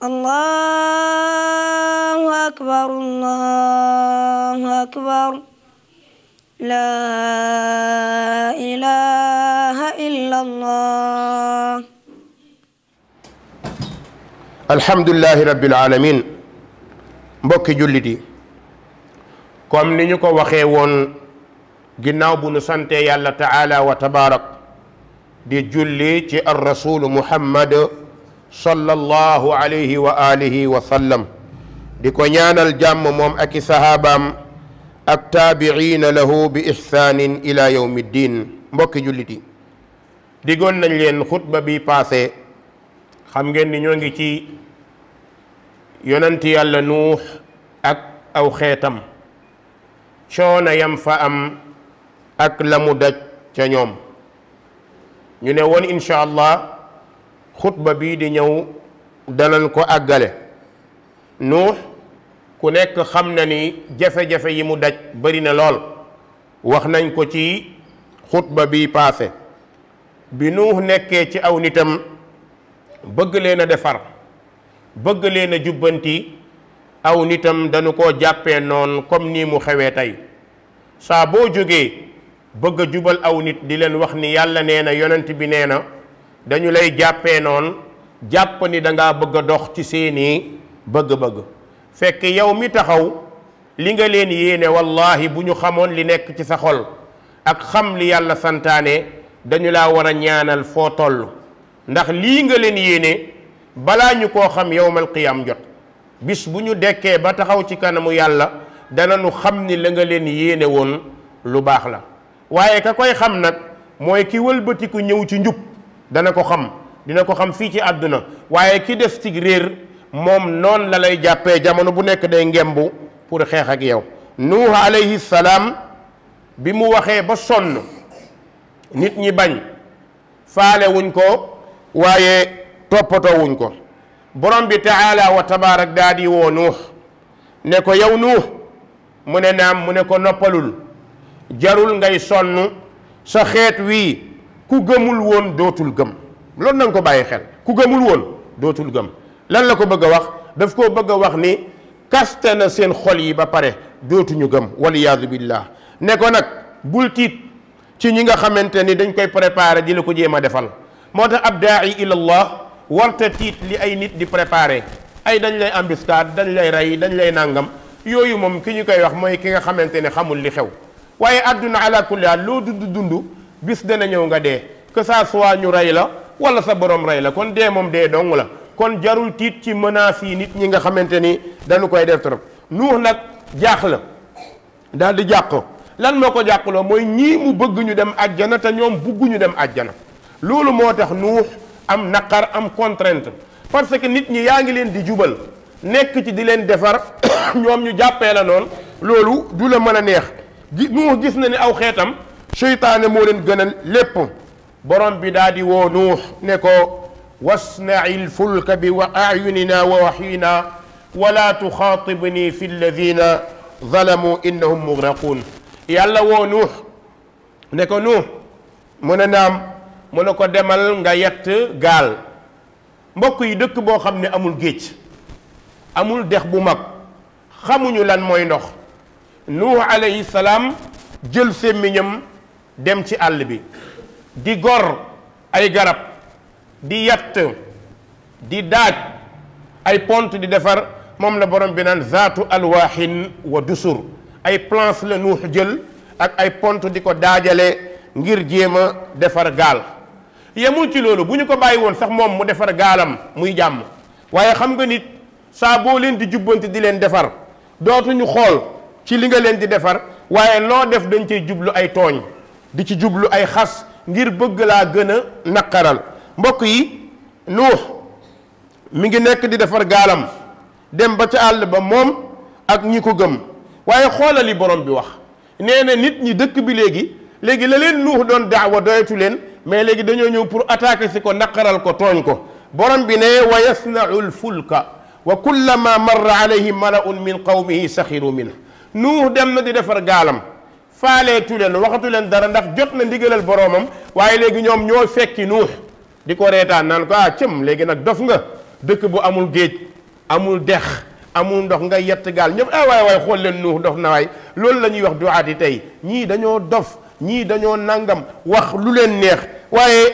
الله أكبر الله أكبر لا إله إلا الله. alhamdulillahi rabbil alamin. mbokki jullit yi, comme ni ñu ko waxee woon ginnaaw bu nu sante yàlla taala wa tabaarak di julli ci ar rasulu muhammad sallallahu alayhi wa alihi wa sallam, di ko ñaanal jàmm moom ak i sahabaam ak taabiciina lahu bi ixsaanin ila yawmi ddin. mbokki jullit yi, digoon nañ leen xutba bi passé, xam ngeen ni ñoo ngi ci yonent yàlla nuux ak aw xeetam, coono yam fa am ak la mu daj ca ñoom. ñu ne woon incha allah xutba bii di ñëw danañ ko àggale. nuux ku nekk xam na ni jafe-jafe yi mu daj bari na lool, wax nañ ko ci xutba bi paase. bi nuux nekkee ci aw nitam bëgg leen a defar, bëgg leen a jubbanti, aw nitam dañu koo jàppee noonu comme nii mu xewee tey. saa boo jógee bëgg a jubal aw nit di leen wax ni yàlla nee na yonent bi nee na, dañu lay jàppee noonu, jàpp ni dangaa bëgg a dox ci seeni bëgg-bëgg. fekk yow mi taxaw li nga leen yéene wallahi bu ñu xamoon li nekk ci sa xol ak xam li yàlla santaane, dañu laa war a ñaanal foo toll. ndax lii nga leen yéene balaa ñu koo xam yowmal qiyaam jot, bis bu ñu dekkee ba taxaw ci kanamu yàlla danañu xam ni la nga leen yéene woon lu baax la. waaye ka koy xam nag mooy ki wëlbatiku ñëw ci njub, dana ko xam, dina ko xam fii ci àdduna. waaye ki des ci réer moom noonu la lay jàppee, jamono bu nekk day ngembu pour xeex ak yow. nuux alayhi salaam bi mu waxee ba sonn, nit ñi bañ, faale wuñ ko, waaye toppatoo wuñ ko. borom bi taala wa tabaarak daa di woo nuux ne ko yow nuux, mu ne naam, mu ne ko noppalul, jarul ngay sonn, sa xeet wii ku gëmul woon dootul gëm. loolu na nga ko bàyyi xel, ku gëmul woon dootul gëm. lan la ko bëgg a wax? daf koo bëgg a wax ni kaste na seen xol yi ba pare dootuñu gëm, waliyaadu billah. ne ko nag bul tiit ci ñi nga xamante ni dañ koy préparé di la ko jéem a defal. moo tax ab daai ilallah warta tiit li ay nit di préparé, ay dañ lay embuscade, dañ lay rey, dañ lay nàngam. yooyu moom ki ñu koy wax mooy ki nga xamante ne xamul li xew. waaye àdduna ala kulli haal loo dund bis dana ñëw nga dee, que ça soit ñu rey la wala sa borom rey la. kon dee moom dee dong la. kon jarul tiit ci menaces yi nit ñi nga xamante ni dañu koy def trop. nuux nag jaax la daal di jàq. lan moo ko jàqloo? mooy ñii mu bëgg ñu dem àjjana te ñoom bugguñu dem àjjana. loolu moo tax nuux am naqar, am contrainte, parce que nit ñi yaa ngi leen di jubal, nekk ci di leen defar ñoom ñu jàppee la noonu, loolu du la mën a neex. nuux gis na ni aw xeetam seytaane moo leen gënal lépp. borom bi daal di woo nuux ne ko wasna'i lfulka bi ayunina wa wahyina wala tuxaatibni fi alladina zalamu innahum mugraqun. yàlla woo nuux ne ko nuux, mu ne naam, mu ne ko demal nga yett gaal. mbokk yi, dëkk boo xam ne amul géej, amul dex bu mag, xamuñu lan mooy ndox. nuux alayhi salaam jël sémmiñam dem ci àll bi di gor ay garab, di yatt, di daaj ay pont di defar. moom la borom bi naan zaatu alwaaxin wa dusur. ay planches la nuux jël ak ay pont di ko daajale ngir jéem a defar gaal. yemul ci loolu, bu ñu ko bàyyi woon sax moom mu defar gaalam muy jàmm. waaye xam nga nit saa boo leen di jubbanti di leen defar, dootuñu xool ci li nga leen di defar, waaye loo def dañ cey jublu ay tooñ, di ci jublu ay xas ngir bëgg laa gën a naqaral. mbokk yi, nuux mi ngi nekk di defar gaalam, dem ba ca àll ba moom ak ñi ko gëm. waaye xoolali borom bi wax, nee na nit ñi dëkk bi léegi la leen nuux doon daawa doyatu leen, mais léegi dañoo ñëw pour attaquer si ko, naqaral ko, tooñ ko. borom bi ne wa yasna'u lfulka wa kullama marra alayhi mala'un min qawmihi saxiru minhu. nuux dem na di defar gaalam, faaleetu leen, waxatu leen dara, ndax jot na ndigalal boromam. waaye léegi ñoom ñoo fekki nuux di ko reetaan naan ko cëm léegi nag dof nga, dëkk bu amul géej amul dex amul ndox nga yett gaal ñëpp waay xool leen Nuux dof na waay loolu la ñuy wax duaat yi tey ñii dañoo dof ñii dañoo nangam wax lu leen neex waaye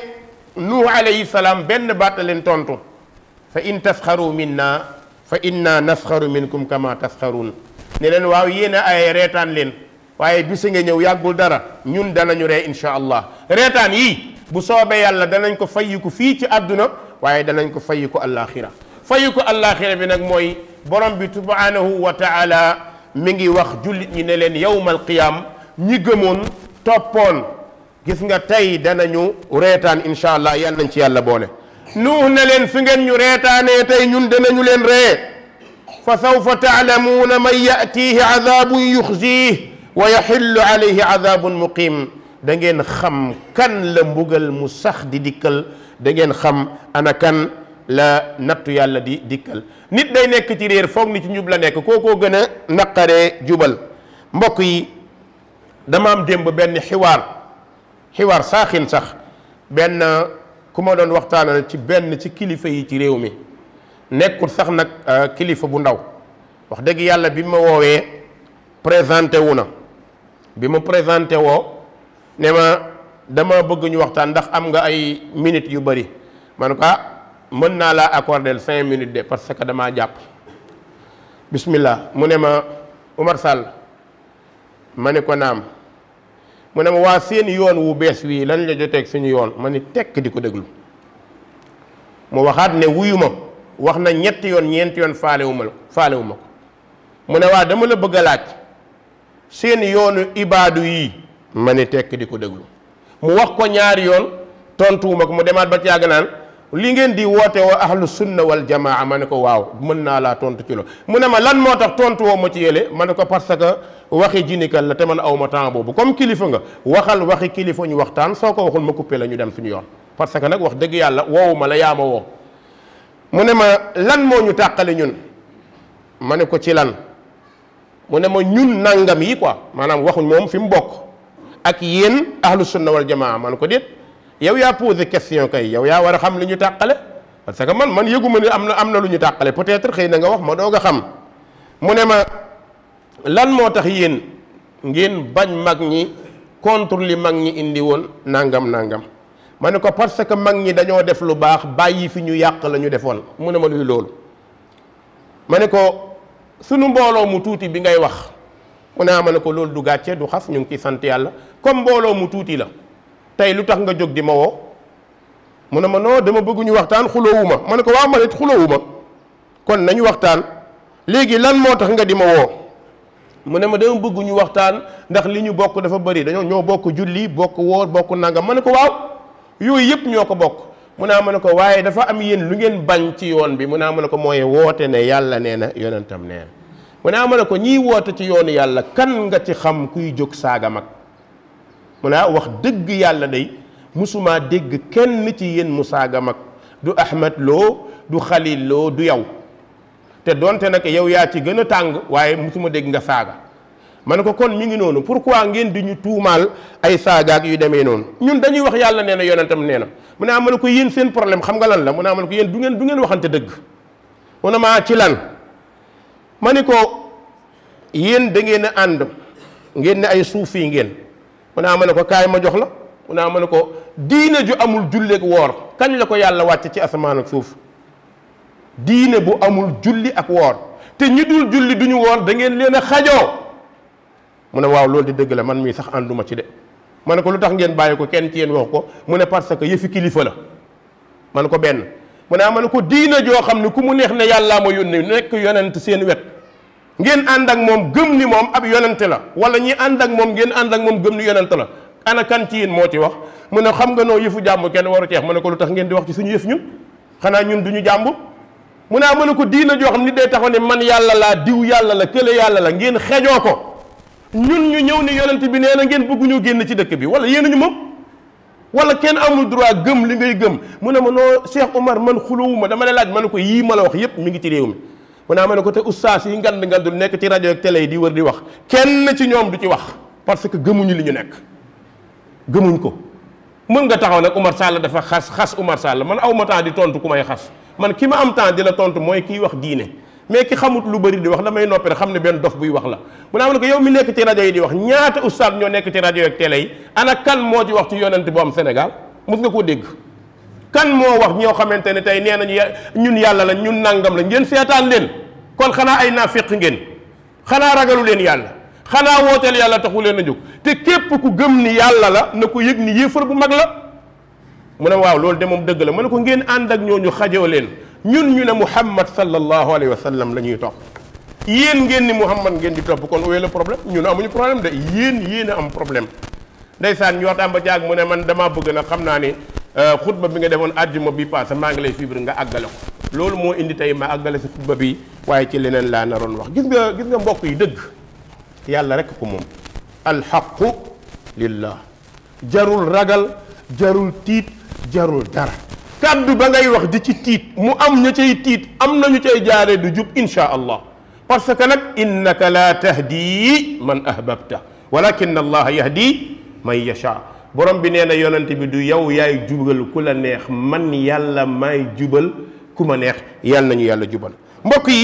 Nuux alayhi salaam benn baat la leen tontu fa in tasxaru minna fa inna nasxaru minkum kama tasxaruun ne leen waaw yéen a ay reetaan leen waaye bisa nga ñëw yàggul dara ñun danañu ree insha allah reetaan yii bu soobee yàlla danañ ko fayiku fii ci àdduna waaye danañ ko fayiku àllaaxira fayiku àllaaxira bi nag mooy borom bi subhanahu wa taala mi ngi wax jullit ñi ne leen yawmal qiyaam ñi gëmoon toppoon gis nga tey danañu reetaan insha allah yal nañ ci yàlla boole Nuux ne leen su ngeen ñu reetaanee tey ñun danañu leen ree fa sawfa taalamuuna man yatiihi adabun yuxziih wa yaxillu alayhi adabun muqim da ngeen xam kan la mbugal mu sax di dikkal da ngeen xam ana kan la nattu yàlla di dikkal nit day nekk ci réer foog ni ci njub la nekk kookoo gën a naqaree jubal mbokk yi dama am démb benn xiwaar saaxin sax benn ku ma doon waxtaanal ci benn ci kilifa yi ci réew mi nekkul sax nag kilifa bu ndaw wax dëgg yàlla bi ma woowee présenté wu na bi ma présenté woo ne ma dama bëgg ñu waxtaan ndax am nga ay minutes yu bëri man ko mën naa laa accordel 5 minutes de parce que damaa jàpp bismillah mu ne ma Oumar Sall ma ne ko naam mu ne ma waa seen yoon wu bees wii lan la joteeg suñu yoon ma ni tekk di ko déglu mu waxaat ne wuyu ma wax na ñetti yoon ñeenti yoon faalewu ma ko mu ne waa dama la bëgg a laaj seen yoonu ibaadu yi ma ni tekk di ko déglu mu wax ko ñaari yoon tontuwuma ko mu demaat ba ci yàgg naan li ngeen di woote woo ahlu sunna wal jamaa ma ne ko waaw mën naa laa tontu ci loolu mu ne ma lan moo tax tontu woo ma ci yële ma ne ko parce que waxi jinikal la te man aw ma temps boobu comme kilifa nga waxal waxi kilifa ñu waxtaan soo ko waxul ma coupé la ñu dem suñu yoon parce que nag wax dëgg yàlla woowu ma la yaa ma woo mu ne ma lan moo ñu tàqale ñun ma ne ko ci lan mu ne ma ñun nangam yi quoi maanaam waxuñ moom fi mu bokk ak yéen ahlu sunna wal jamaa ma ne ko déet yow yaa posé question kay yow yaa war a xam li ñu tàqale parce que man yëguma ni am na lu ñu tàqale peut-être xëy na nga wax ma doog a xam mu ne ma lan moo tax yéen ngeen bañ mag ñi contre li mag ñi indi woon nangam ma ne ko parce que mag ñi dañoo def lu baax bàyyi fi ñu yàq la ñu defoon mu ne ma luy loolu ma ne ko sunu mbooloo mu tuuti bi ngay wax mu ne ma ne ko loolu du gàcce du xas ñu ngi ciy sant yàlla comme mbooloo mu tuuti la tey lu tax nga jóg di ma woo mu ne ma non dama bëgg ñu waxtaan xuloowuma ma ne ko waaw ma ne xuloowuma kon nañu waxtaan léegi lan moo tax nga di ma woo mu ne ma dama bëgg ñu waxtaan ndax li ñu bokk dafa bëri ñoo bokk julli bokk woor bokk nangam ma ne ko waaw yooyu yëpp ñoo ko bokk mu ne ma ne ko waaye dafa am yéen lu ngeen bañ ci yoon bi mu ne ma ne ko mooy woote ne yàlla nee na yonentam nee na mu ne ma ne ko ñiy woote ci yoonu yàlla kan nga ci xam kuy jóg saaga mag mu ne wax dëgg yàlla day musuma dégg kenn ci yéen mu saaga mag du Ahmed Lo du Khalil Lo du yow te donte nag yow yaa ci gën a tàng waaye musuma dégg nga saaga ma ne ko kon mi ngi noonu pourquoi ngeen di ñu tuumaal ay saagaak yu demee noonu ñun dañuy wax yàlla nee na yonentam nee na mu ne ma ne ko yéen seen problème xam nga lan la mu ne ma ne ko yéen du ngeen waxante dëgg mu ne maa ci lan ma ne ko yéen da ngeen a ànd ngeen ne ay suufi ngeen mu ne ma ne ko kaay ma jox la mu ne ma ne ko diine ju amul julleek woor kañ la ko yàlla wàcce ci asamaan ak suuf diine bu amul julli ak woor te ñi dul julli duñu woor da ngeen leen a xajoo mu ne waaw loolu di dëgg la man mii sax ànduma ci de ma ne ko lu tax ngeen bàyyi ko kenn ci yéen wax ko mu ne parce que yëfi kilifa la ma ne ko benn mu ne ma ne ko diine joo xam ne ku mu neex ne yàllaa ma yónni nekk yonent seen wet ngeen ànd ak moom gëm ni moom ab yonent la wala ñi ànd ak moom ngeen ànd ak moom gëm ni yonent la ana kan ci yéen moo ci wax mu ne xam nga noo yëfu jàmbur kenn waru ceex ma ne ko lu tax ngeen di wax ci suñu yëf ñun xanaa ñun duñu jàmbur mu ne ma ne ko diina joo xam nit day taxaw ne man yàlla laa diw yàlla la kële yàlla la ngeen xejoo ko ñun ñu ñëw ni yonent bi nee na ngeen bëgguñu génn ci dëkk bi wala yéen ñu moom wala kenn amul droit gëm li ngay gëm mu ne ma noo Cheikh Omar man xulowuma dama lay laaj ma ne ko yii ma la wax yépp mi ngi ci réew mi mu ne ma ne ko te ustaas yi ngandul nekk ci rajo ak télé yi di wër di wax kenn ci ñoom du ci wax parce que gëmuñu li ñu nekk gëmuñ ko mën nga taxaw nag Oumar Sall dafa xas Oumar Sall man aw ma temps di tontu ku may xas man ki ma am temps di la tontu mooy kiy wax diine mais ki xamut lu bëri di wax damay noppi rek xam ne benn dof buy wax la mu naa ne ko yow mi nekk ci rajo yi di wax ñaata ustaad ñoo nekk ci rajo yi ak télé yi ana kan moo ci wax ci yonent bu am Sénégal mus nga koo dégg kan moo wax ñoo xamante ne tey nee nañu ñun yàlla la ñun nangam la ngeen seetaan leen kon xanaa ay naafiq ngeen xanaa ragalu leen yàlla xanaa wooteel yàlla taxu leen a jóg te képp ku gëm ni yàlla la na ko yëg ni yéefar bu mag la mu ne waaw loolu de moom dëgg la mu ne ko ngeen ànd ak ñooñu xajoo leen ñun ñu ne Muhammad sallallahu alayhi wa sallam la ñuy topp yéen ngeen ni Muhammad ngeen di topp kon où est le problème ñun amuñu problème de yéen a am problème ndeysaan ñu waxtaan ba jaag mu ne man damaa bëgg nag xam naa ni xutba bi nga defoon àjjuma bi passé maa ngi lay fibre nga àggale ko loolu moo indi tey ma àggale si xutba bi waaye ci leneen laa naroon wax gis nga mbokk yi dëgg yàlla rek ko moom alxaqu lillah jarul ragal jarul tiit jarul dara kaddu ba ngay wax di ci tiit mu am ña cay tiit am nañu cay jaaree du jub insha allah parce que nag innaka la tahdi man ahbabta walakin allah yahdi man yasha borom bi nee na yonante bi du yow yaay jubal ku la neex man yàlla maay jubal ku ma neex yàlla nañu yàlla jubal mbokk yi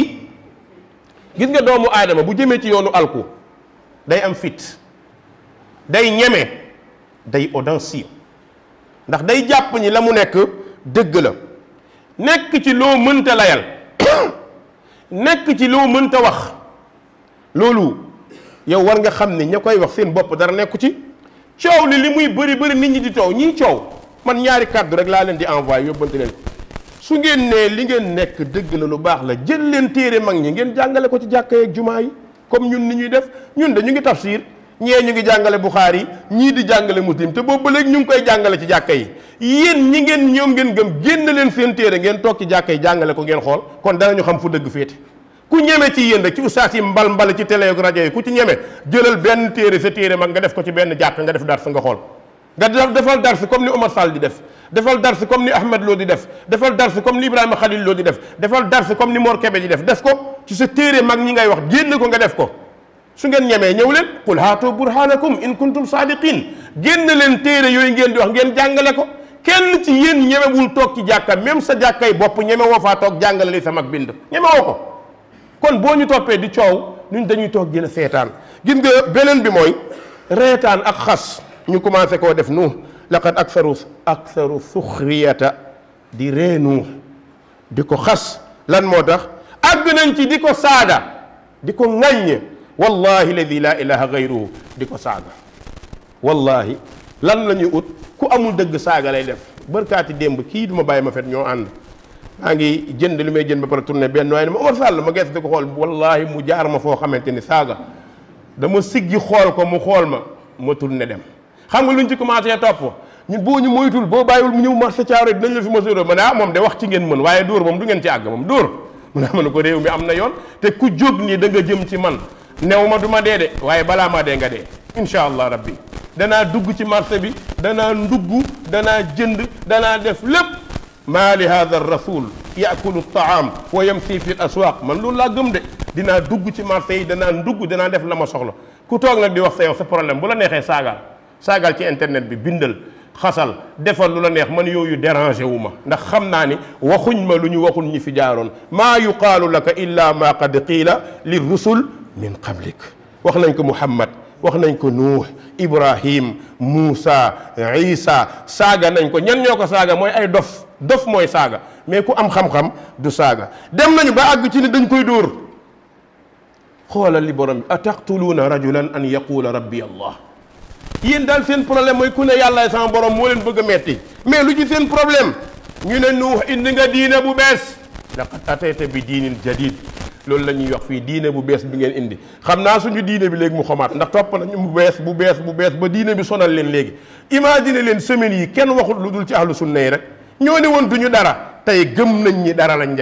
gis nga doomu aadama bu jëmee ci yoonu alku day am fit day ñeme day audacieux ndax day jàpp ni la mu nekk dëgg la nekk ci loo mënta layal nekk ci loo mënta wax loolu yow war nga xam ni ña koy wax seen bopp dara nekku ci coow li muy bëri bëri nit ñi di coow ñii coow man ñaari kàddu rek laa leen di envoyé yóbbante leen su ngeen nee li ngeen nekk dëgg la lu baax la jël leen téere mag ñi ngeen jàngale ko ci jàkka yeeg jumaa yi comme ñun ni ñuy def ñun de ñu ngi tafsir ñee ñu ngi jàngale Buxaari ñii di jàngale Muslim te boobu ba léegi ñu ngi koy jàngale ci jàkka yi yéen ñi ngeen ñoom ngeen gëm génn leen seen téere ngeen toog ci jàkka yi jàngale ko ngeen xool kon danañu xam fu dëgg féete ku ñeme ci yéen rek ci ustaas yi mbal ci télé ak rajo yi ku ci ñeme jëlal benn téere sa téere mag nga def ko ci benn jàkk nga def dars nga xool nga defal dars comme ni Omar Sall di def defal dars comme ni Ahmed Lo di def defal dars comme ni Ibrahima Khalil Lo di def defal dars comme ni Mor Kébé di def ko ci sa téere mag ñi ngay wax génn ko nga def ko su ngeen ñemee ñëw leen qul haatu burhanakum in kuntum sadiqin génn leen téere yooyu ngeen di wax ngeen jàngale ko kenn ci yéen ñemewul toog ci jàkka même sa jàkkay bopp ñeme woo faa toog jàngale li sa mag bind ñeme woo ko kon boo ñu toppee di coow ñun dañuy toog gën a seetaan gis nga beneen bi mooy reetaan ak xas ñu commencé koo def nu laqad aksaru suxriyata di reenu di ko xas lan moo tax àgg nañ ci di ko saaga di ko ŋàññ wallahi alladi la ilaha gayruhu di ko saaga wallahi lan la ñuy ut ku amul dëgg saaga lay def barkaati démb kii duma bàyyi ma fet ñoo ànd maa ngi jënd li may jënd ba pare tourné benn waaye ne ma Omar Sall ma gees di ko xool wallahi mu jaar ma foo xamante ni saaga dama siggi xool ko mu xool ma tourné dem xam nga luñ ci commencé topp ñun boo ñu moytul boo bàyyiwul mu ñëw marché Thiaroye dinañ la fi mesure ma ne ah moom de wax ci ngeen mën waaye dóor moom du ngeen ci àgg moom dóor mu ne ma ne ko réew mi am na yoon te ku jóg nii da nga jëm ci man new ma du ma dee de waaye balaa maa dee nga dee incha allah rabbi danaa dugg ci marché bi danaa ndugg danaa jënd danaa def lépp maa li hada rasul yaakulu taam wa yamsi fi l aswaq man loolu laa gëm de dinaa dugg ci marché yi danaa ndugg danaa def la ma soxla ku toog nag di wax sa yow sa problème bu la neexee saagaal ci internet bi bindal xasal defal lu la neex man yooyu dérangé wu ma ndax xam naa ni waxuñ ma lu ñu waxul ñi fi jaaroon maa yuqaalu laka illa ma qad qiila li rusul min qablik wax nañ ko Muhammad wax nañ ko Nuux Ibrahim Muusa Isa saaga nañ ko ñan ñoo ko saaga mooy ay dof mooy saaga mais ku am xam-xam du saaga dem nañu ba àgg ci ni dañ koy dóor xoolal li borom bi ataqtuluuna rajulan an yaqula rabbi allah yéen daal seen problème mooy ku ne yàllaay sama borom moo leen bëgg a metti mais lu ci seen problème ñu ne Nuux indi nga diine bu bees laqad atayta bi diinin jadid loolu la ñuy wax fii diine bu bees bi ngeen indi xam naa suñu diine bi léegi mu xamaat ndax topp nañu bu bees ba diine bi sonal leen léegi imagine leen semaines yi kenn waxut lu dul ci ahlu sunna yi rek ñoo ne woon duñu dara tey gëm nañ ñi dara lañ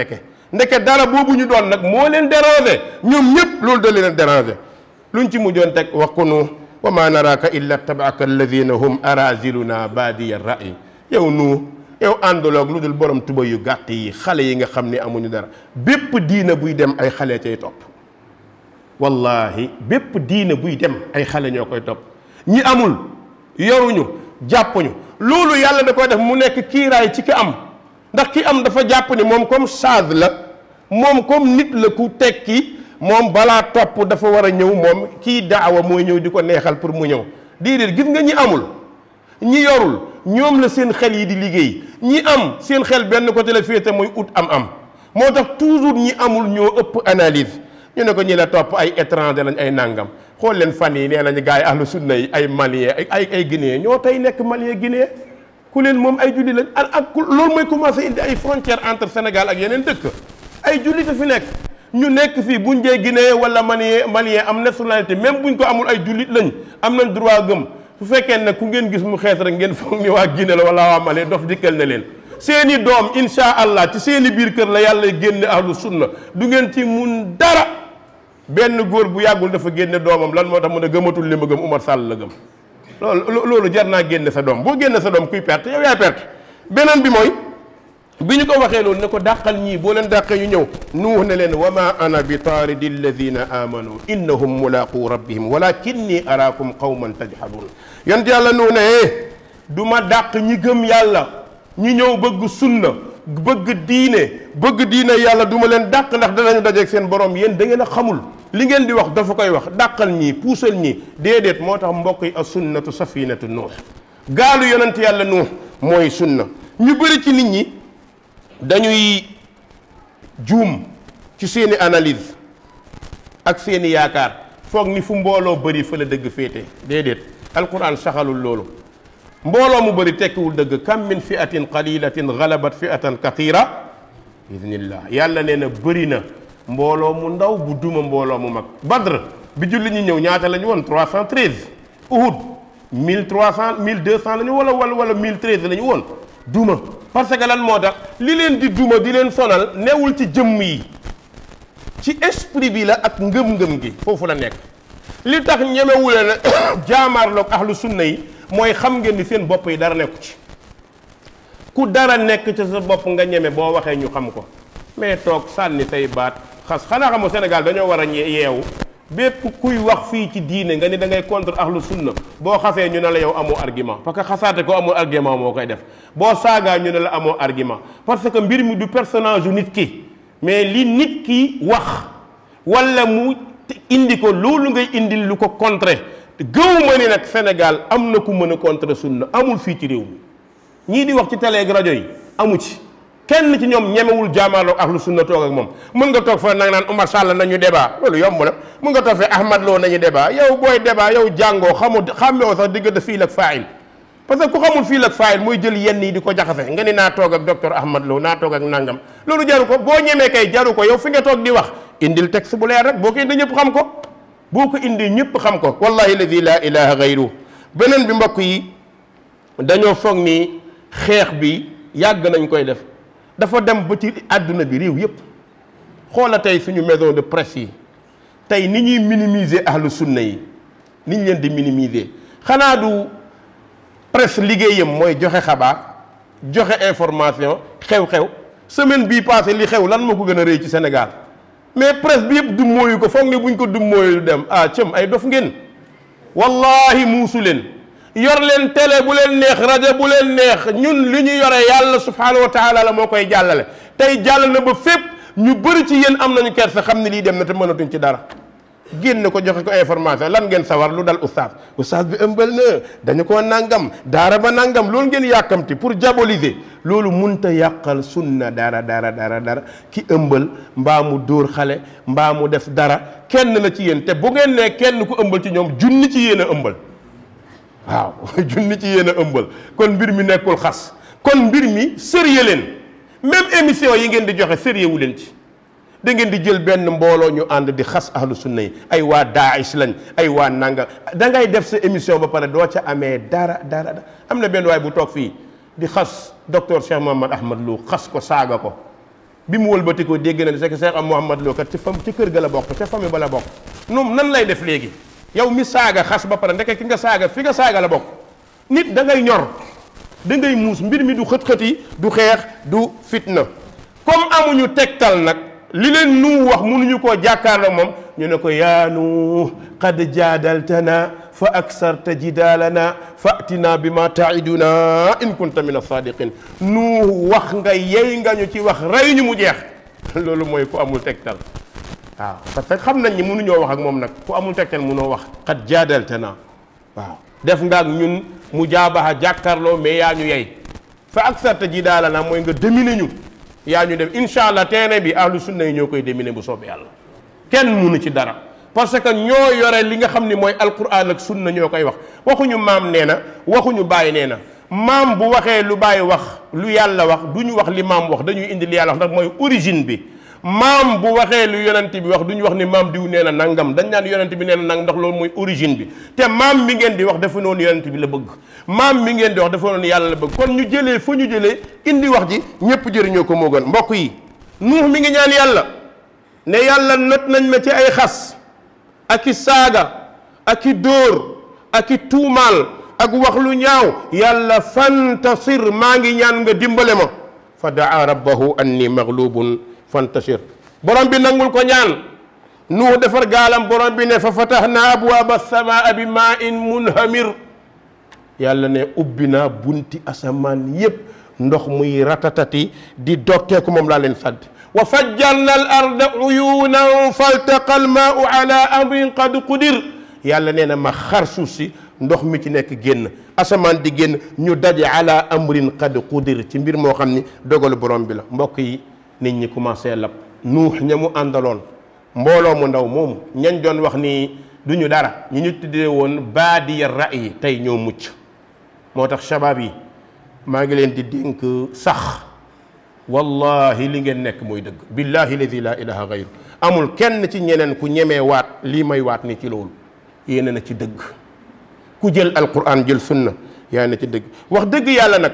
ndeke dara boobu ñu doon nag moo leen déranger ñoom ñëpp loolu da leen déranger luñ ci mujjoon teg wax ko nu wa ma naraka illa tabaaka alladina hum araziluna badiya ra'i yow àndaloog lu dul borom tuba yu gàtt yi xale yi nga xam ne amuñu dara bépp diina buy dem ay xale cay topp wallahi bépp diina buy dem ay xale ñoo koy topp ñi amul yoruñu jàppuñu loolu yàlla da koy def mu nekk kiiraay ci ki am ndax ki am dafa jàpp ni moom comme charge la moom comme nit la ku tekki moom balaa topp dafa war a ñëw moom kii daawa mooy ñëw di ko neexal pour mu ñëw déedéet gis nga ñi amul ñi yorul ñoom la seen xel yi di liggéey ñi am seen xel benn côté la féete mooy ut am moo tax toujours ñi amul ñoo ëpp analyse ñu ne ko ñi la topp ay étranger lañ ay nàngam xool leen fan yi nee nañu gars yi ahlu sunna yi ay malien ay guinéen ñoo tey nekk malien guinéen ku leen moom ay julli lañ ak loolu mooy commencé indi ay frontière entre Sénégal ak yeneen dëkk ay julli fi nekk ñu nekk fii buñ dee guinéen wala malien am nationalité même buñ ko amul ay jullit lañ am nañ droit gëm su fekkee ne ku ngeen gis mu xees rek ngeen foog ni waa Guinée la wala waa Mali dof dikkal na leen seeni doom insha allah ci seeni biir kër la yàlla génne ahlu sunna du ngeen ci mun dara benn góor bu yàggul dafa génne doomam lan moo tax mu ne gëmatul li ma gëm Oumar Sall la gëm loolu jar naa génne sa doom boo génne sa doom kuy perte yow yaay perte beneen bi mooy bi ñu ko waxee loolu ne ko dàqal ñii boo leen dàqee ñu ñëw nuux ne leen wa ma ana bi taaridi alladina amanu innahum mulaqu rabbihim walakinni araakum qawman tajhalun yont yàlla nuux ne du ma dàq ñi gëm yàlla ñi ñëw bëgg sunna bëgg diine yàlla du ma leen dàq ndax danañu dajeeg seen borom yéen da ngeen a xamul li ngeen di wax dafa koy wax dàqal ñii puusal ñii déedéet moo tax mbokk yi as sunnatu safinatu nuux gaalu yonent yàlla nuux mooy sunna ñu bëri ci nit ñi dañuy juum ci seeni analyse ak seeni yaakaar foog ni fu mbooloo bëri fa la dëgg féete déedéet alquran saxalul loolu mbooloo mu bëri tekkiwul dëgg kam min fiatin qalilatin galabat fiatan kathira idnillah yàlla nee na bëri na mbooloo mu ndaw bu duma mbooloo mu mag badr bi julli ñi ñëw ñaata la ñu woon 313 uhud 1300 1200 la ñu wala 1013 la ñu woon duma parce que lan moo tax li leen di duma di leen sonal newul ci jëmm yi ci esprit bi la ak ngëm-ngëm gi foofu la nekk li tax ñemewule na jaamaarloog ahlu sunna yi mooy xam ngeen ni seen bopp yi dara nekku ci ku dara nekk ci sa bopp nga ñeme boo waxee ñu xam ko mais toog sànni say baat xas xanaa xamoo Sénégal dañoo war a yeewu bépp kuy wax fii ci diine nga ni da ngay contre ahlu sunna boo xasee ñu ne la yow amoo argument parce que xasaate ko amul argument moo koy def boo saagaa ñu ne la amoo argument parce que mbir mi du personnage yu nit ki mais li nit ki wax wala mu indi ko loolu ngay indil lu ko contrer gëwuma ni nag Sénégal am na ku mën a contrer sunna amul fii ci réew mi ñii di wax ci télé ak rajo yi amu ci kenn ci ñoom ñemewul jaamaarloog ahlu sunna toog ak moom mën nga toog fa nag naan Oumar Sall nañu débat loolu yomb na mën nga toog fa Ahmad Lo nañu débat yow booy débat yow jàngoo xàmmewoo sax diggante fiil ak faayil parce que ku xamul fiil ak faayil mooy jël yenn yi di ko jaxase nga ni naa toog ak docteur Ahmad Lo naa toog ak nangam loolu jaru ko boo ñemee kay jaru ko yow fi nga toog di wax indil texte bu leer rek boo ko indi ñëpp xam ko boo ko indi ñëpp xam ko wallahi ladi la ilaha gayru beneen bi mbokk yi dañoo foog ni xeex bi yàgg nañ koy def dafa dem ba ci àdduna bi réew yëpp xoola tey suñu maison de presse yi tey ni ñuy minimiser ahlu sunna yi ni ñu leen di minimiser xanaa du presse liggéeyam mooy joxe xabaar joxe information xew-xew semaine bii passé li xew lan moo ko gën a rëy ci Sénégal mais presse bi yëpp du mooyu ko foog ne buñ ko du mooyu dem cëm ay dof ngeen wallahi muusu leen yor leen télé bu leen neex rajo bu leen neex ñun li ñu yore yàlla subhanahu wa taala la moo koy jàllale tey jàll na ba fépp ñu bëri ci yéen am nañu kersa xam ne lii dem na te mënatuñ ci dara génn ko joxe ko information lan ngeen sawar lu dal oustaz bi ëmbal na dañu ko nangam daara ba nangam loolu ngeen yàkkamti pour diaboliser loolu munta yàqal sunna dara ki ëmbal mbaa mu dóor xale mbaa mu def dara kenn la ci yéen te bu ngeen ne kenn ku ëmbal ci ñoom junni ci yéen a ëmbal waaw junni ci yéen a ëmbal kon mbir mi nekkul xas kon mbir mi sérieux leen même émission yi ngeen di joxe sérieux wu leen ci da ngeen di jël benn mbooloo ñu ànd di xas ahlu sunna yi ay waa Daesh lañ ay waa nanga da ngay def sa émission ba pare doo ca amee dara am na benn waay bu toog fii di xas docteur Cheikh Mouhamad Ahmad Lo xas ko saaga ko bi mu wëlbati ko dégg na ne c'est que Cheikh Mouhamad Lo kat ci kër ga la bokk ca famille ba la bokk noonu nan lay def léegi yow mi saaga xas ba pare ndeke ki nga saaga fi nga saaga la bokk nit da ngay ñor da ngay muus mbir mi du xët-xët du xeex du fitna comme amuñu tegtal nag li leen nu wax mënuñu koo jàkkaarloo moom ñu ne ko yaa nu qad jaadaltana fa aksarta jidaalana fa'tina bima ta'iduna in kunta min as-sadiqin Nuux wax nga yey nga ñu ci wax rey ñu mu jeex loolu mooy ku amul tegtal waaw parce que xam nañ ni mënuñoo wax ak moom nag ku amul tegtal mënoo wax xat jaadaltana waaw def nga ak ñun mujaabaha jàkkaarloo mais yaa ñu yey fa aksarta jidaalana mooy nga dominer ñu yaa ñu dem incha allah terrain bi ahlu sunna yi ñoo koy dominer bu soobee yàlla kenn mënu ci dara parce que ñoo yore li nga xam ni mooy alquran ak sunna ñoo koy wax waxuñu maam nee na waxuñu bàyyi nee na maam bu waxee lu bàyyi wax lu yàlla wax du ñu wax li maam wax dañuy indi li yàlla wax ndax mooy origine bi maam bu waxee lu yonent bi wax du ñu wax ni maam diw nee na nangam dañ naan yonent bi nee na nang ndax loolu mooy origine bi te maam mi ngeen di wax dafa noonu yonent bi la bëgg maam mi ngeen di wax dafa noonu yàlla la bëgg kon ñu jëlee fa ñu jëlee indi wax ji ñëpp jëriñoo ko moo gën mbokk yi Nuux mi ngi ñaan yàlla ne yàlla not nañ ma ci ay xas ak i saaga ak i dóor ak i tuumaal ak wax lu ñaaw yàlla fantasir maa ngi ñaan nga dimbale ma fa daa rabbahu anni maghlubun fantasir borom bi nangul ko ñaan Nuux defar gaalam borom bi ne fa fatahna abwaaba samaa bi maa in munhamir yàlla ne ubbi naa bunti asamaan yépp ndox muy ratatati di dokkeeku moom laa leen sadd wa fajjarna al arda uyunan faltaqa al maau ala amrin qad qudir yàlla nee na ma xar suuf si ndox mi ci nekk génn asamaan di génn ñu daje ala amrin qad qudir ci mbir moo xam ni dogalu borom bi la mbokk yi nit ñi commencé lab Nuux ña mu àndaloon mbooloo mu ndaw moomu ñañ doon wax ni du ñu dara ñu tuddee woon baadiya ra'yi tey ñoo mucc moo tax shabaab yi maa ngi leen di dénk sax wallahi li ngeen nekk mooy dëgg billahi ladi la ilaha gayru amul kenn ci ñeneen ku ñemee waat lii may waat ni ci loolu yéene na ci dëgg ku jël alquran jël sunna yaa na ci dëgg wax dëgg yàlla nag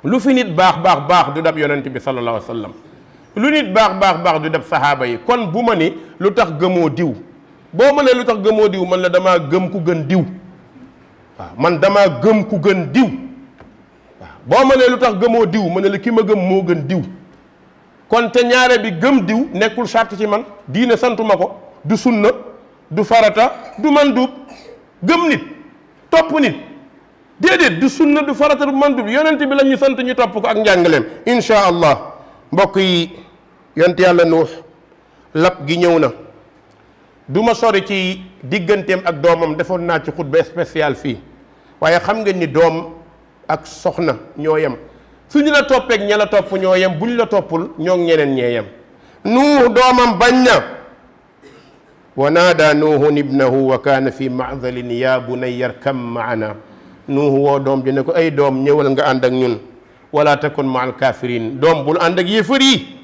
lu fi nit baax baax baax du dab yonent bi sallallahu alayhi wa sallam lu nit baax baax baax du dab sahaaba yi kon bu ma ni lu tax gëmoo diw boo ma ne lu tax gëmoo diw man la damaa gëm ku gën diw waaw man damaa gëm ku gën diw waaw boo ma ne lu tax gëmoo diw ma ne la ki ma gëm moo gën diw kon te ñaare bi gëm diw nekkul sart ci man diine santuma ko du sunna du farata du man duub gëm nit topp nit déedéet du sunna du farata du man duub yonent bi la ñu sant ñu topp ko ak njàngaleem insha allah mbokk yi yonent yàlla Nuux lab gi ñëw na du ma sori ci digganteem ak doomam defoon naa ci xutba spécial fii waaye xam nga ni doom ak soxna ñoo yem suñu la toppeek ña la topp ñoo yem buñ la toppul ñoo ñeneen ñee yem Nuux doomam bañ na wa naada nuuhun ibnahu wa kaana fi ma'zalin ya bunayya arkam ma'ana Nuux woo doom ji ne ko ay doom ñëwal nga ànd ak ñun wala takun ma'al kafirin doom bul ànd ak yéefar yi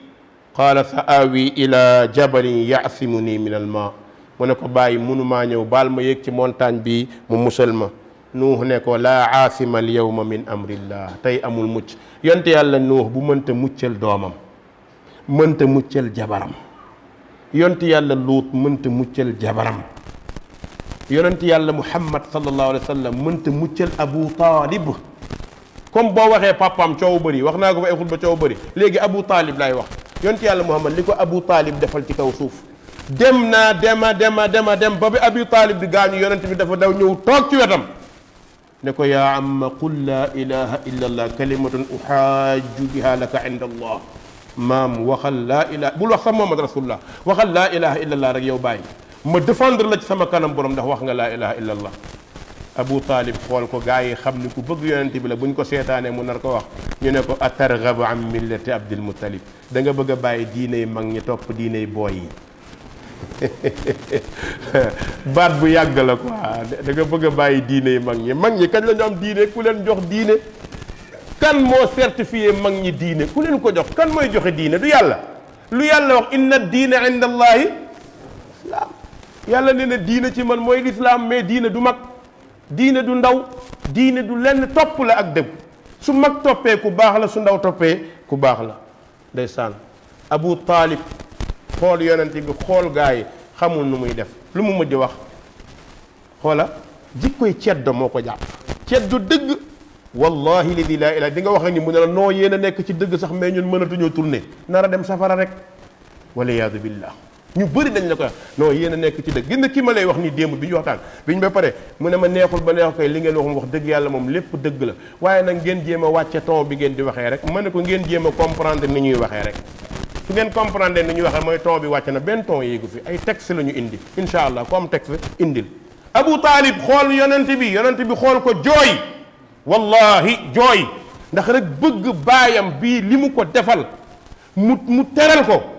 qaala sa aawi ila jabalin ya'simuni min al ma mu ne ko bàyyi mënumaa ñëw baal ma yéeg ci montagne bi mu musal ma Nuux ne ko laa aasima al yawma min amrillah tey amul mucc yonte yàlla Nuux bu mënta muccal doomam mënta muccal jabaram yonte yàlla Luut mënta muccal jabaram yonent yàlla Muhammad sallallahu alayhi wa sallam mënta muccal Abu Talib comme boo waxee papaam coow bëri wax naa ko fa ay xutba coow bëri léegi Abu Talib laay wax yonte yàlla Muhammad li ko Abu Talib defal ci kaw suuf dem naa dem ba bi Abu Talib di gaañu yonent bi dafa daw ñëw toog ci wetam ne ko yaa amma qul laa ilaha illa allah kalimatun uhaaju biha laka inda allah maam waxal laa ilaha bul wax sax Muhammad rasulullah waxal laa ilaha illa allah rek yow bàyyi ma défendre la ci sama kanam borom ndax wax nga laa ilaha illa allah Abu Talib xool ko gaa yi xam ni ku bëgg yonent bi la buñ ko seetaanee mu nar ko wax ñu ne ko atarghabu an millati Abdul Muttalib da nga bëgg a bàyyi diiney mag ñi topp diiney booy yi baat bu yàgg la quoi da nga bëgg a bàyyi diine yi mag ñi kañ la ñu am diine ku leen jox diine kan moo certifié mag ñi diine ku leen ko jox kan mooy joxe diine du yàlla lu yàlla wax inna diina inda allahi islaam yàlla nee na diine ci man mooy lislaam mais diine du mag diine du ndaw diine du lenn topp la ak dëgg su mag toppee ku baax la su ndaw toppee ku baax la ndeysaan Abu Talib xool yonent bi xool gaa yi xamul nu muy def lu mu mujj wax xoola jikkoy ceddo moo ko jàpp ceddo dëgg wallahi ladi laa ilaaha di nga wax ak ni mu ne la noo yéen a nekk ci dëgg sax mais ñun mënatuñoo tourné nar a dem safara rek waliyaadu billah ñu bëri dañ la ko wax non yéen a nekk ci dëgg gis nga ki ma lay wax nii démb bi ñu waxtaan bi ñu ba pare mu ne ma neexul ba neexul koy li ngeen wax mu wax dëgg yàlla moom lépp dëgg la waaye nag ngeen jéem a wàcce ton bi ngeen di waxee rek ma ne ko ngeen jéem a comprendre ni ñuy waxee rek su ngeen comprendre ni ñuy waxee mooy ton bi wàcc na benn ton yéegu fi ay texte la ñu indi incha allah ku am texte indil Abu Talib xool yonent bi xool ko jooy wallahi jooy ndax rek bëgg baayam bii li mu ko defal mu teral ko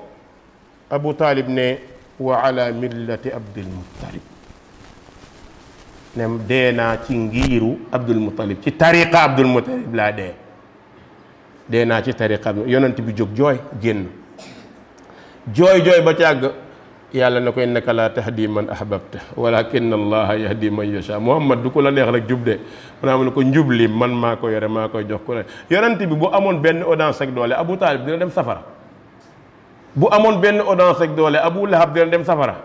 Abu Talib ne wa ala millati Abdul Muttalib ne dee naa ci ngiiru Abdul Muttalib ci tariqa Abdul Muttalib laa dee naa ci tariqa yonent bi jóg jooy génn jooy ba càgg yàlla na ko innaka laa tahdi man ahbabta walakin allaha yahdi man yasha Muhammad du ko la neex rek jub de mu naa ne ko njub li man maa ko yore maa koy jox ko ne yonent bi bu amoon benn audience ak doole Abu Talib dina dem safara bu amoon benn audience ak doole Abu Lahab dina dem safara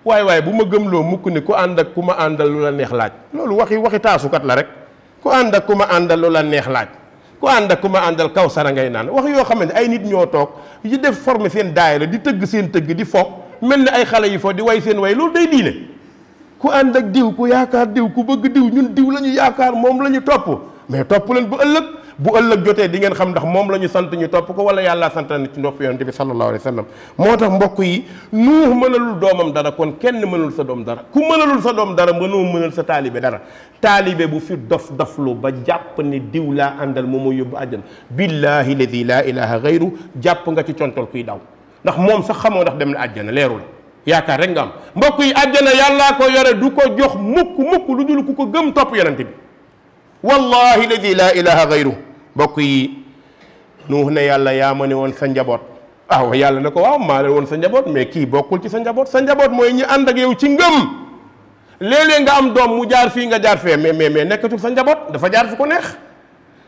waaye bu ma gëmloo mukk ni ku ànd ak ku ma àndal lu la neex laaj loolu waxi taasukat la rek ku ànd ak ku ma àndal lu la neex laaj ku ànd ak ku ma àndal kaw sara ngay naan wax yoo xamante ay nit ñoo toog yi def former seen daayira di tëgg seen tëgg di fo mel ni ay xale yi fo di way seen way loolu day diine ku ànd ak diw ku yaakaar diw ku bëgg diw ñun diw la ñu yaakaar moom la ñu topp mais topp leen bu ëllëg jotee di ngeen xam ndax moom la ñu sant ñu topp ko wala yàlla sant na ci ndopp yonent bi sallallahu alayhi wa sallam moo tax mbokk yi Nuux mënalul doomam dara kon kenn mënul sa doom dara ku mënalul sa doom dara mënal sa taalibe dara taalibe bu fi doflu ba jàpp ni diw laa àndal moom moo yóbbu àjjana billahi ladi laa ilaha gayru jàpp nga ci contol kuy daw ndax moom sax xamoo ndax dem na àjjana leerul yaakaar rek nga am mbokk yi àjjana yàllaa ko yore du ko jox mukk lu dul ku ko gëm topp yonent bi wallahi ladi laa ilaha gayru mbokk yi Nuux ne yàlla yaa ma ne woon sa njaboot waaw yàlla ne ko waaw maa ne woon sa njaboot mais kii bokkul ci sa njaboot mooy ñi ànd ak yow ci ngëm léeg-léeg nga am doom mu jaar fii nga jaar fee mais nekkatul sa njaboot dafa jaar fu ko neex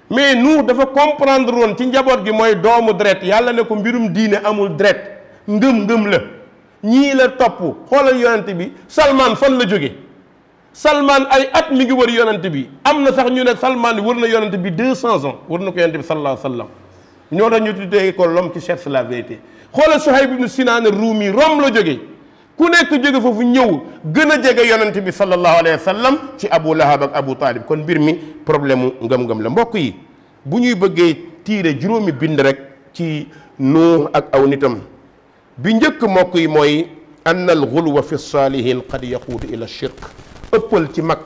mais Nuux dafa comprendre woon ci njaboot gi mooy doomu deret yàlla ne ko mbirum diine amul deret ngëm la ñii la topp xoolal yonent bi Salman fan la jóge Salman ay at mi ngi wër yonent bi am na sax ñu ne Salman wër na yonent bi 200 ans wër na ko yonent bi sallallahu alayhi wa sallam ñoo tax ñu tuddee ko l'homme qui cherche la vérité xoolal Suhayb ibn Sinan Rumi Rome la jóge ku nekk jóge foofu ñëw gën a jege yonent bi sallallahu alayhi wa sallam ci Abu Lahab ak Abu Talib kon mbir mi problème mu ngëm-ngëm la mbokk yi bu ñuy bëggee tiire juróomi bind rek ci Nuux ak aw nitam bi njëkk mbokk yi mooy ann al ghuluwa fi salihin qad yaquudu ila shirk ëppal ci mag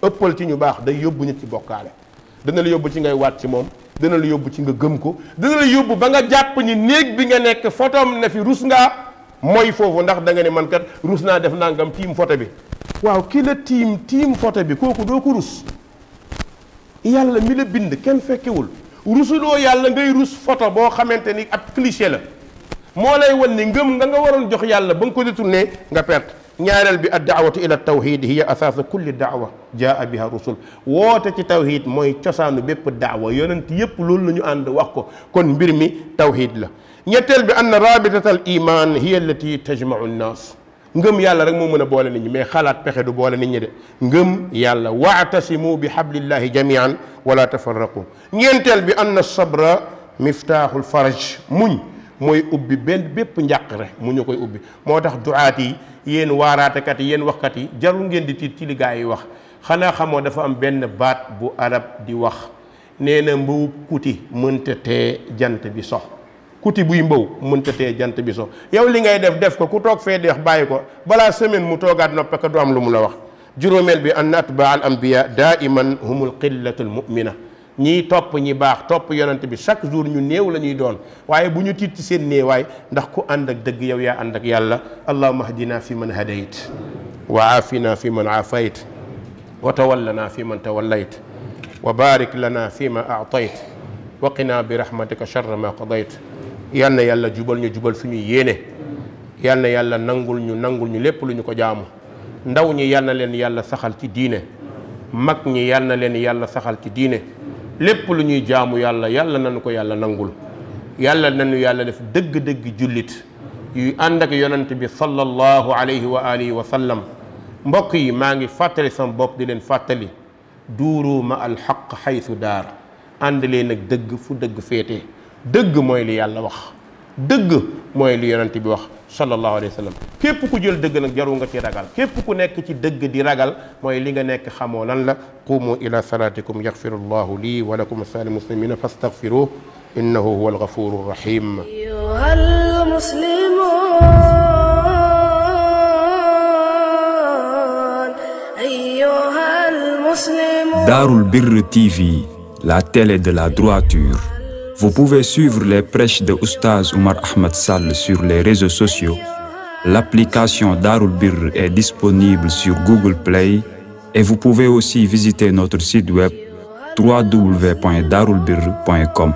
ëppal ci ñu baax day yóbbu nit ci bokkaale dana la yóbbu ci ngay waat ci moom dana la yóbbu ci nga gëm ko dana la yóbbu ba nga jàpp ni néeg bi nga nekk photom ne fi rus ngaa mooy foofu ndax da nga ne man kat rus naa def nangam tiim photo bi waaw ki la tiim photo bi kooku doo ko rus yàlla mi la bind kenn fekkewul rusuloo yàlla ngay rus photo boo xamante ni ab cliché la moo lay wan ni ngëm nga waroon jox yàlla ba nga ko détourné nga perte ñaareel bi ad-daawatu ila tawhid hiya asaasu kulli daawa jaa biha rusul woote ci tawhid mooy cosaanu bépp daawa yonent yépp loolu la ñu ànd wax ko kon mbir mi tawhid la ñetteel bi ann rabitata al iman hiya allati tajmau nnaas ngëm yàlla rek moo mën a boole nit ñi mais xalaat pexe du boole nit ñi de ngëm yàlla waatasimu bi hablillahi jamian wala tafarraqu ñeenteel bi ann sabra miftaaxul faraj muñ mooy ubbi bépp njàqare mu ñu koy ubbi moo tax duaat yi yéen waaraatekat yi yéen waxkat yi jarul ngeen di tiit ci li gaa yi wax xanaa xamoo dafa am benn baat bu arab di wax nee na mbawub kuti mënta tee jant bi sox kuti buy mbaw mënta tee jant bi sox yow li ngay def ko ku toog fee deex bàyyi ko balaa semaine mu toogaat noppe ko du am lu mu la wax juróomeel bi ann atbaa al anbiya daiman humul qillatu al mu'mina ñii topp ñi baax topp yonent bi chaque jour ñu néew la ñuy doon waaye bu ñu tiit ci seen néewaay ndax ku ànd ak dëgg yow yaa ànd ak yàlla allahumma ahdina fi man hadayt wa aafina fi man aafayt wa tawallana fi man tawallayt wa barik lana fi ma aatayt wa qina bi rahmatika sharra ma qadayt yal na yàlla jubal ñu jubal suñuy yéene yal na yàlla nangul ñu lépp lu ñu ko jaamu ndaw ñi yal na leen yàlla saxal ci diine mag ñi yal na leen yàlla saxal ci diine lépp lu ñuy jaamu yàlla nañu ko yàlla nangul yàlla nañu yàlla def dëgg-dëgg jullit yu ànd ak yonent bi sallallahu alayhi wa alihi wa sallam mbokk yi maa ngi fàttali sama bopp di leen fàttali duuru ma alxaq xaytu daar ànd leen ak dëgg fu dëgg féete dëgg mooy li yàlla wax dëgg mooy li yonent bi wax sallallahu alayhi wa sallam. képp ku jël dëgg nag jaru nga ci ragal, képp ku nekk ci dëgg di ragal mooy li nga nekk xamoo lan la. qumu ila salatikum yaxfiru llahu lii wa lakum saali muslimina fastaghfiruh innahu huwa alghafuru rahim. Darul Birr TV, la télé de la droiture. Vous pouvez suivre les prêches de Oustaz Oumar Ahmed Sall sur les réseaux sociaux. L'application Darul Birr est disponible sur Google Play et vous pouvez aussi visiter notre site web www.darulbirr.com.